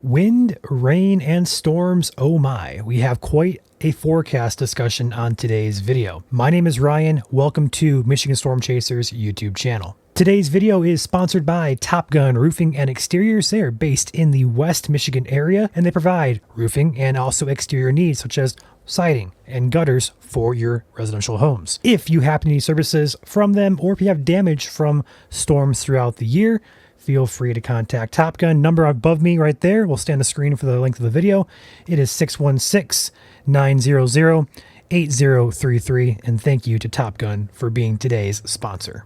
Wind, rain, and storms, oh my. We have quite a forecast discussion on today's video. My name is Ryan. Welcome to Michigan Storm Chasers YouTube channel. Today's video is sponsored by Top Gun Roofing and Exteriors. They are based in the West Michigan area, and they provide roofing and also exterior needs such as siding and gutters for your residential homes. If you happen to need services from them, or if you have damage from storms throughout the year, feel free to contact Top Gun. Number above me right there will stay on the screen for the length of the video. It is 616-900-8033. And thank you to Top Gun for being today's sponsor.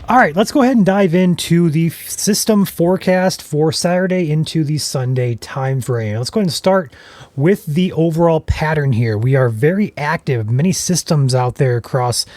All right, let's go ahead and dive into the system forecast for Saturday into the Sunday time frame. Let's go ahead and start with the overall pattern here. We are very active, many systems out there across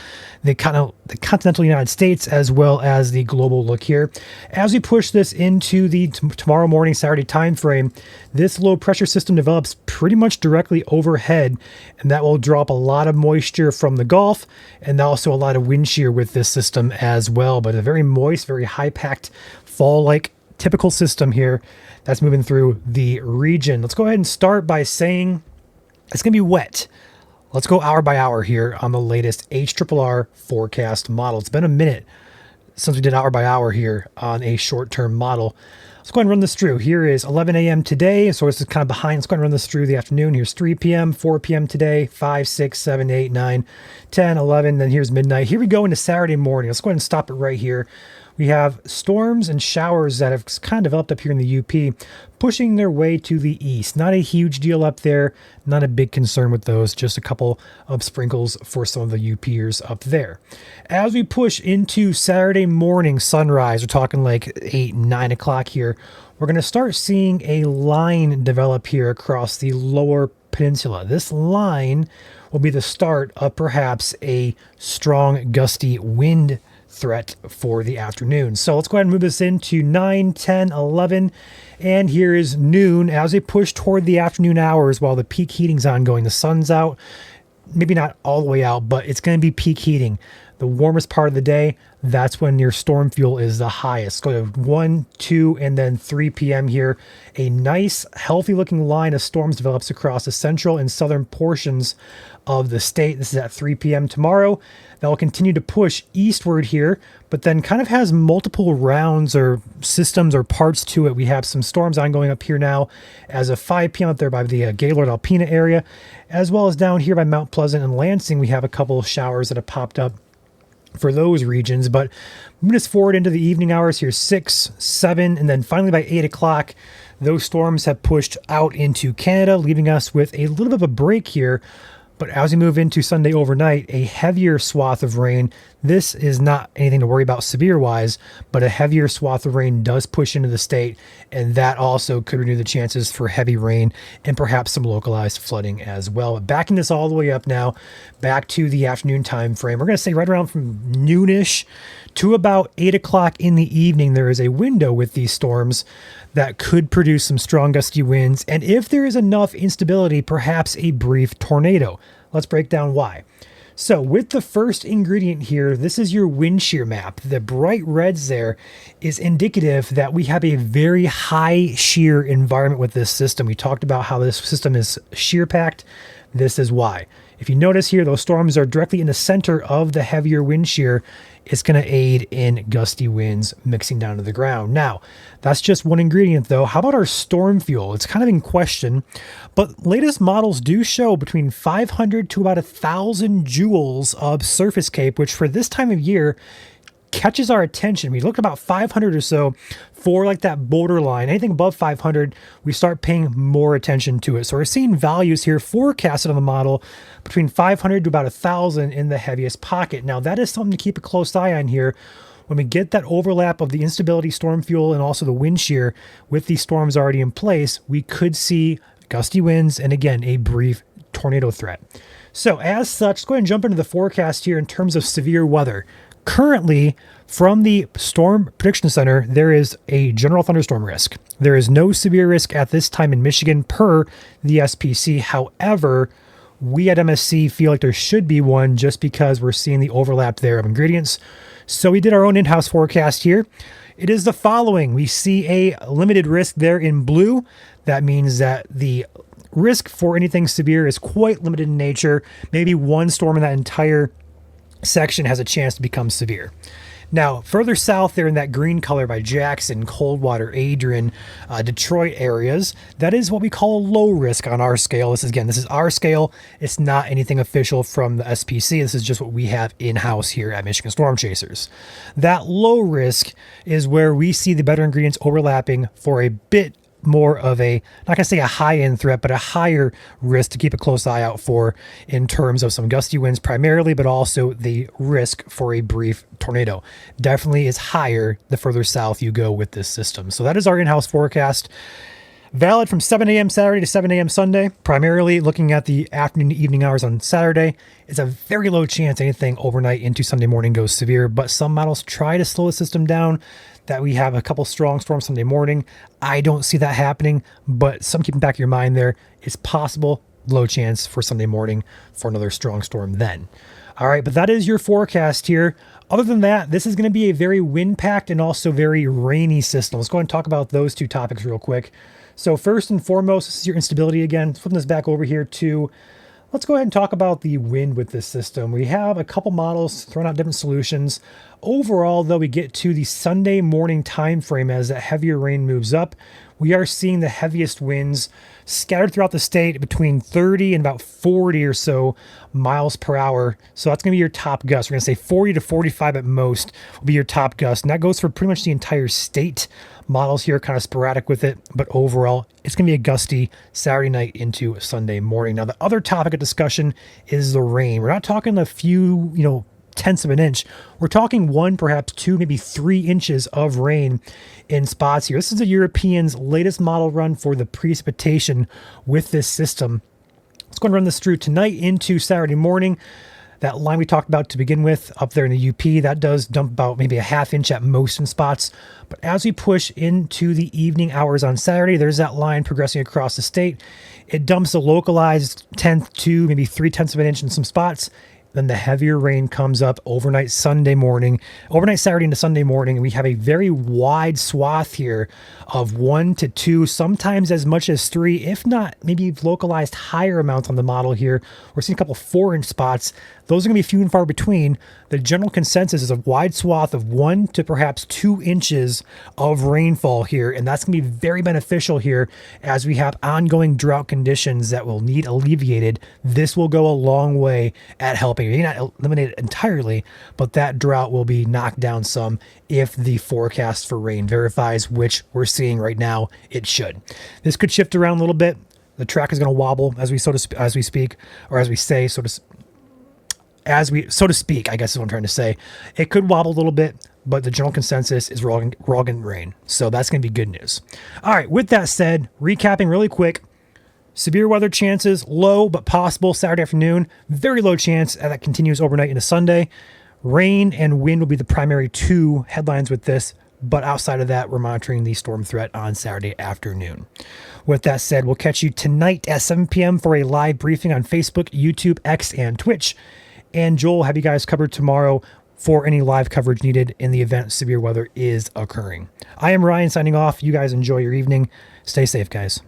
the continental United States as well as the global look here. As we push this into the tomorrow morning Saturday time frame, this low pressure system develops pretty much directly overhead, and that will drop a lot of moisture from the Gulf and also a lot of wind shear with this system as well. But a very moist, very high packed fall-like typical system here that's moving through the region. Let's go ahead and start by saying it's going to be wet. Let's go hour by hour here on the latest HRRR forecast model. It's been a minute since we did hour by hour here on a short-term model. Let's go ahead and run this through. Here is 11 a.m. today, so this is kind of behind. Let's go ahead and run this through the afternoon. Here's 3 p.m., 4 p.m. today, 5, 6, 7, 8, 9, 10, 11, then here's midnight. Here we go into Saturday morning. Let's go ahead and stop it right here. We have storms and showers that have kind of developed up here in the UP, pushing their way to the east. Not a huge deal up there, not a big concern with those, just a couple of sprinkles for some of the UPers up there. As we push into Saturday morning sunrise, we're talking like 8, 9 o'clock here, we're going to start seeing a line develop here across the lower peninsula. This line will be the start of perhaps a strong gusty wind threat for the afternoon. So let's go ahead and move this into 9, 10, 11, and here is noon as we push toward the afternoon hours while the peak heating's ongoing. The sun's out, maybe not all the way out, but it's going to be peak heating. The warmest part of the day, that's when your storm fuel is the highest. Go to 1, 2, and then 3 p.m. here. A nice, healthy looking line of storms develops across the central and southern portions of the state. This is at 3 p.m. tomorrow. That will continue to push eastward here, but then kind of has multiple rounds or systems or parts to it. We have some storms ongoing up here now as of 5 p.m. up there by the Gaylord Alpena area, as well as down here by Mount Pleasant and Lansing. We have a couple of showers that have popped up for those regions. But moving us forward into the evening hours here, 6, 7, and then finally by 8 o'clock, those storms have pushed out into Canada, leaving us with a little bit of a break here. But as we move into Sunday overnight, a heavier swath of rain. This is not anything to worry about severe-wise, but a heavier swath of rain does push into the state, and that also could renew the chances for heavy rain and perhaps some localized flooding as well. But backing this all the way up now, back to the afternoon time frame, we're going to say right around from noonish to about 8 o'clock in the evening, there is a window with these storms that could produce some strong gusty winds, and if there is enough instability, perhaps a brief tornado. Let's break down why. So with the first ingredient here, this is your wind shear map. The bright reds there is indicative that we have a very high shear environment with this system. We talked about how this system is shear packed. This is why. If you notice here, those storms are directly in the center of the heavier wind shear. It's going to aid in gusty winds mixing down to the ground. Now, that's just one ingredient though. How about our storm fuel? It's kind of in question, but latest models do show between 500 to about 1,000 joules of surface cape, which for this time of year catches our attention. We look at about 500 or so for like that borderline. Anything above 500, we start paying more attention to it. So we're seeing values here forecasted on the model between 500 to about 1,000 in the heaviest pocket. Now that is something to keep a close eye on here. When we get that overlap of the instability storm fuel and also the wind shear with these storms already in place, we could see gusty winds and again, a brief tornado threat. So as such, let's go ahead and jump into the forecast here in terms of severe weather. Currently, from the Storm Prediction Center, there is a general thunderstorm risk. There is no severe risk at this time in Michigan per the SPC. However, We at MSC feel like there should be one just because we're seeing the overlap there of ingredients. So we did our own in-house forecast here. It is the following. We see a limited risk there in blue. That means that the risk for anything severe is quite limited in nature. Maybe one storm in that entire section has a chance to become severe. Now, further south there in that green color by Jackson, Coldwater, Adrian, Detroit areas, that is what we call a low risk on our scale. This is our scale. It's not anything official from the SPC. This is just what we have in-house here at Michigan Storm Chasers. That low risk is where we see the better ingredients overlapping for a bit more of a, not gonna say a high-end threat, but a higher risk to keep a close eye out for in terms of some gusty winds primarily, but also the risk for a brief tornado. Definitely is higher the further south you go with this system. So that is our in-house forecast. Valid from 7 a.m. Saturday to 7 a.m. Sunday, primarily looking at the afternoon to evening hours on Saturday. It's a very low chance anything overnight into Sunday morning goes severe, but some models try to slow the system down, that we have a couple strong storms Sunday morning. I don't see that happening, but some keep in the back of your mind there. It's possible, low chance for Sunday morning for another strong storm then. All right, but that is your forecast here. Other than that, this is going to be a very wind-packed and also very rainy system. Let's go ahead and talk about those two topics real quick. So first and foremost, this is your instability again. Flipping this back over here to, let's go ahead and talk about the wind with this system. We have a couple models throwing out different solutions. Overall, though, we get to the Sunday morning time frame as that heavier rain moves up. We are seeing the heaviest winds scattered throughout the state between 30 and about 40 or so miles per hour. So that's going to be your top gust. We're going to say 40 to 45 at most will be your top gust. And that goes for pretty much the entire state. Models here kind of sporadic with it, but overall, it's going to be a gusty Saturday night into Sunday morning. Now, the other topic of discussion is the rain. We're not talking a few, tenths of an inch. We're talking 1, perhaps 2, maybe 3 inches of rain in spots here. This is the European's latest model run for the precipitation with this system. Let's go and run this through tonight into Saturday morning. That line we talked about to begin with up there in the UP, that does dump about maybe a ½ inch at most in spots. But as we push into the evening hours on Saturday, there's that line progressing across the state. It dumps a localized 1/10 to maybe 3/10 of an inch in some spots. Then the heavier rain comes up overnight Saturday into Sunday morning, and we have a very wide swath here of 1 to 2, sometimes as much as 3, if not maybe localized higher amounts on the model here. We're seeing a couple 4-inch spots. Those are going to be few and far between. The general consensus is a wide swath of 1 to perhaps 2 inches of rainfall here, and that's going to be very beneficial here as we have ongoing drought conditions that will need alleviated. This will go a long way at helping. It may not eliminate it entirely, but that drought will be knocked down some if the forecast for rain verifies, which we're seeing right now it should. This could shift around a little bit. The track is going to wobble as we speak, so to speak, I guess is what I'm trying to say. It could wobble a little bit, but the general consensus is we're all going to rain. So that's going to be good news. All right, with that said, recapping really quick, severe weather chances, low but possible Saturday afternoon. Very low chance that continues overnight into Sunday. Rain and wind will be the primary 2 headlines with this, but outside of that, we're monitoring the storm threat on Saturday afternoon. With that said, we'll catch you tonight at 7 p.m. for a live briefing on Facebook, YouTube, X, and Twitch. And Joel will have you guys covered tomorrow for any live coverage needed in the event severe weather is occurring. I am Ryan signing off. You guys enjoy your evening. Stay safe, guys.